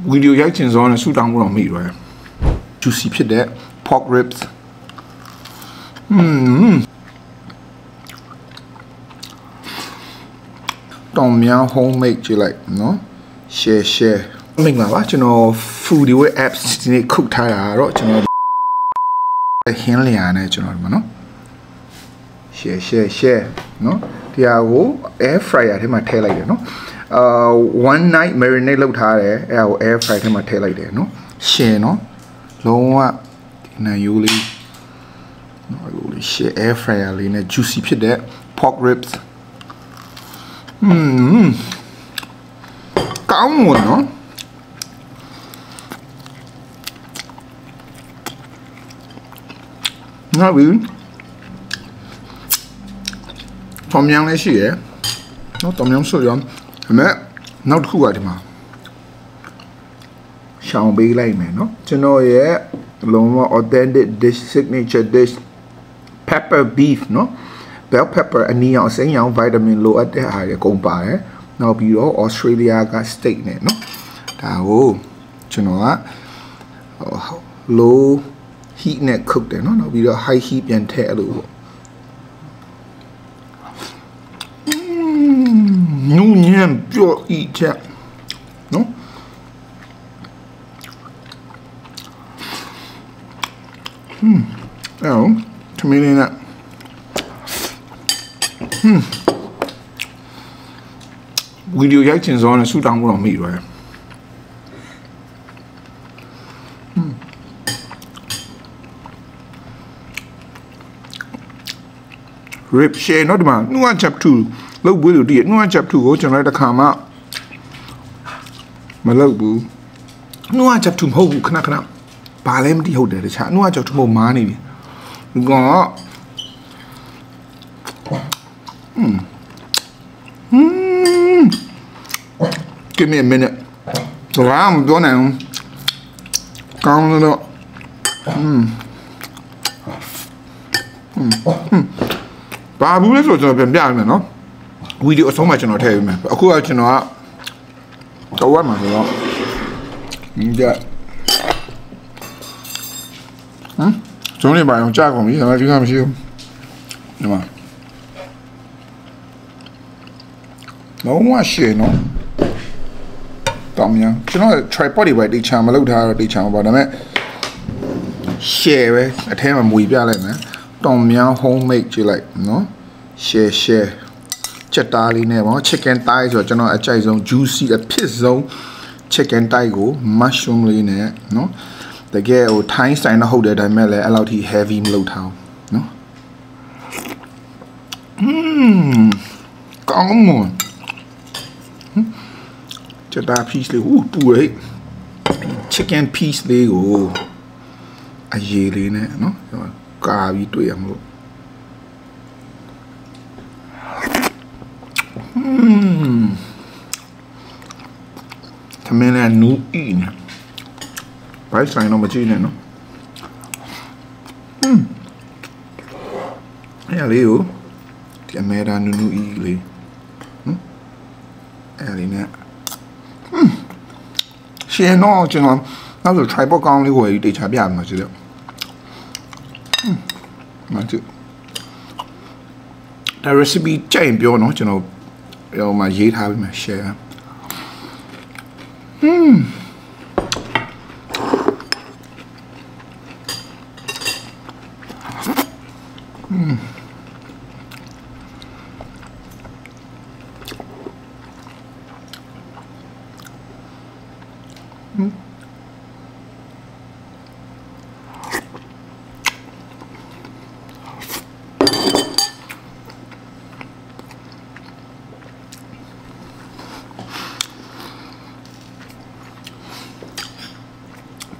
video ရိုက်ချင်စောနဲ့ဆူတောင်းဖို့တော့မိတယ် juicy ဖြစ်တဲ့ pork ribs Tom Yum homemade ကြည့်လိုက်နော် share မင်္ဂလာပါကျွန်တော် food တွေ apps ဒီနေ့ cook ထားတာတော့ကျွန်တော်ဟင်းလျာနဲ့ကျွန်တော်ဒီမှာနော် share နော်ဒီဟာကို air fryer ထဲမှာထည့်လိုက်တယ်နော်one night marinate လုပ်ထားတယ်အဲ့ဒါကို air fryer ထဲမှာထည့်လိုက်တယ်နော်ရှင်နော်လုံးဝဒီနိုင်ရိုးလေးနော်ရိုးလေးရှင် air fryer လေးနဲ့ juicy ဖြစ်တဲ့ pork ribs ကောင်းမွန်နော်နော်ဘူးTom Yum လေးရှိရယ်နော် Tom Yum ဆိုရမ်းဒါပေမဲ့နောက်တစ်ခုကဒီမှာရှောင်းပေးလိုက်မယ်နော်ကျွန်တော်ရဲ့လုံးဝ authentic dish signature dish pepper beef နော် bell pepper အနီရောင်အစိမ်းရောင် vitamin လိုအပ်တဲ့အားတွေအကုန်ပါတယ်နောက်ပြီးတော့ Australia က steak နဲ့နော်ဒါကိုကျွန်တော်က low heat နဲ့ cook တယ်နော်နောက်ပြီးတော့ high heat ပြန်ထည့်အဲ့လိုပေါ့နူးညံ့ပြော့ဤချက်နော်အဲ့ထမင်းလေးနဲ့ဗီဒီယိုရိုက်ချင်စောနဲ့ဆူတောင်းဖို့တော့မိတယ်rib share နော်ဒီမှာနှုတ်ချက်2လောက်ပွေးလို့တည်းနှုတ်ချက်2ကိုကျွန်တော်တခါမှမလောက်ဘူးနှုတ်ချက်2မဟုတ်ဘူးခဏဘာလဲမသိဟုတ်တယ်တခြားနှုတ်ချက်2မဟုတ်မားနေပြီဒီကောင်Give me a minute. So I'm done now. Calm it up. Ba bu le so ကျွန်တော်ပြန်ပြရမယ်နော်ဗီဒီယိုအဆုံးမှာကျွန်တော်ထည့်ပေးမယ်အခုကကျွန်တော်ကတော့ဝတ်မှာဆိုတော့ညကျုံးနေပါအောင်ကြာကုန်ပြီဒါမှဒီကမရှိဘူးဒီမှာလုံးဝရှည်နော်Tom Yum ကျွန်တော် tripod တွေပဲတိချာမလုပ်ထားတော့တိချာမပေါ့ဒါပေမဲ့ share ပဲအထဲမှာမွေပြလိုက်မယ်Tom Yum homemade ကြည့်လိုက်နော် share ချက်သားလေးနဲ့ပေါ့ chicken thigh ဆိုတော့ကျွန်တော်အကြိုက်ဆုံး juicy အဖြစ်ဆုံး chicken thigh ကို mushroom လေးနဲ့နော်တကယ်ဟို Thai style တော့ဟုတ်တယ်ဒါပေမဲ့လည်းအဲ့လောက်ထိ heavy မလုပ်ထားဘူးနော်ကောင်းမွန်ချက်သား piece လေးပူရိတ် chicken piece လေးကိုအရေးလေးနဲ့နော်ကာပြီးတွေ့ရမလို့သမင်းနဲ့နူးအင်းဘိုက်ဆိုင်တော့မကြည့်နဲ့နော်အဲ့လေးကိုဒီအမေရာနူးအီးလေးအဲ့လေးနဲ့ရှင်းတော့ကျွန်တော်နောက်ဆို tripod ကောင်းလေးကိုတိတ်ချပြမှာဆိုတော့မတူဒါ recipe ကြိုင်ပြောနော်ကျွန်တော်ဟိုမှာရေးထားပြီးမှ share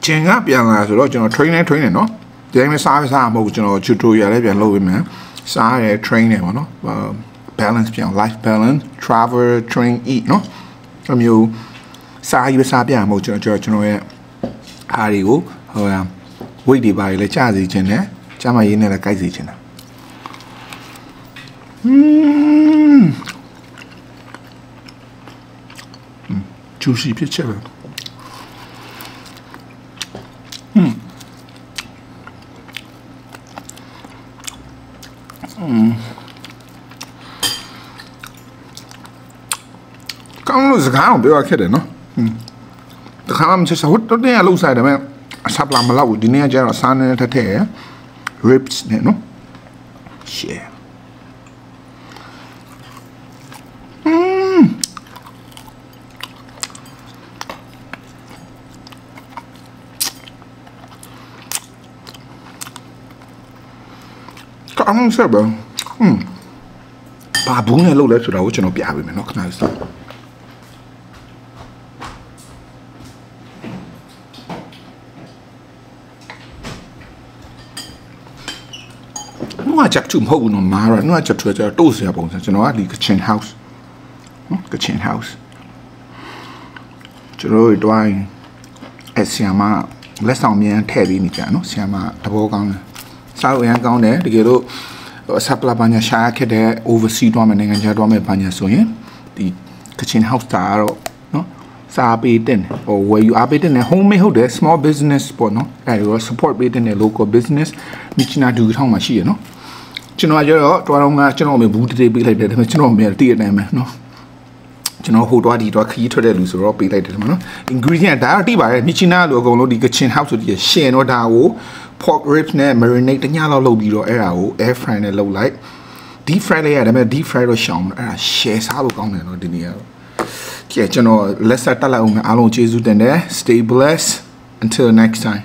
ကျင်ကပြန်လာဆိုတော့ကျွန်တော် train နေနော်ဒီတိုင်းစားမဟုတ်ကျွန်တော် tutorial လည်းပြန်လုပ်ပေးမယ်စားရ train နေပါနော် balance ပြန် life balance travel train eat နော်အမျိုးစားရေးစားပြန်မဟုတ်ကျွန်တော်ရဲ့အားတွေကိုဟိုweight တွေပါလေကျစေခြင်းနဲ့ကျမရေးနဲ့လည်းကိုက်စေခြင်းတာjuicy ဖြစ်ချက်ပဲ ကောင်းလို့စကားအောင်ပြောရခဲ့တယ်နော်တခါမှမချက်ဟုတ်တော့တင်းရလောက်ဆိုင်တယ်မဲ့အဆပ်လာမလောက်ဘူးဒီနေ့ကျတော့စားနေတဲ့ထက် ribs နဲ့နော် share ကောင်းဆက်ပါဘာဘူးနဲ့လောက်လဲဆိုတော့ကျွန်တော်ပြပေးမယ်နော်ခဏလေးစောင့်နွားချက်ချူမဟုတ်ဘူးနော်မာရနွားချက်ထွေးကြတော့စရာပုံစံကျွန်တော်ကဒီ kitchen house နော် kitchen house ကျွန်တော်တို့တိုင်းအဆီယမလက်ဆောင်မြန်ထည့်ပြီးနေကြနော်ဆီယမတဘောကောင်းတယ်စားလို့ရမ်းကောင်းတယ်တကယ်လို့ဆပ်လာပညာရှာခဲ့တဲ့ overseas တော့မယ်နိုင်ငံခြားတော့မယ်ပညာဆိုရင်ဒီ kitchen house တာတော့နော်စားပေးတဲ့ဟို where you are ပေးတဲ့ homemade ဟုတ်တယ် small business ပေါ့နော်အဲဒီတော့ support ပေးတဲ့ local business မြချနာဒူထောင်းမှာရှိရနော်ကျွန်တော်ကတော့တော်တော်ကကျွန်တော်မဘူးတေးပေးလိုက်တယ်ဒါပေမဲ့ကျွန်တော်မရတည်ရနိုင်မယ်နော်ကျွန်တော်ဟိုတော့ဒီတော့ခရီးထွက်တဲ့လူဆိုတော့ပေးလိုက်တယ်ဒီမှာနော် ingredient ဒါတော့တိပါတယ်မြချနာလို့အကုန်လုံးဒီ kitchen house ဆိုဒီရှယ်တော့ဒါကို pork ribs နဲ့ marinate တညလောက်လုပ်ပြီးတော့အဲ့ဒါကို air fry နဲ့လုပ်လိုက် deep fry လိုက်ရတယ်ဒါပေမဲ့ deep fry တော့ရှောင်အဲ့ဒါ share စားလို့ကောင်းတယ်နော်ဒီနေ့ကတော့ကဲကျွန်တော်လက်ဆက်တက်လိုက်အောင်အားလုံးကျေးဇူးတင်တယ် stay blessed until next time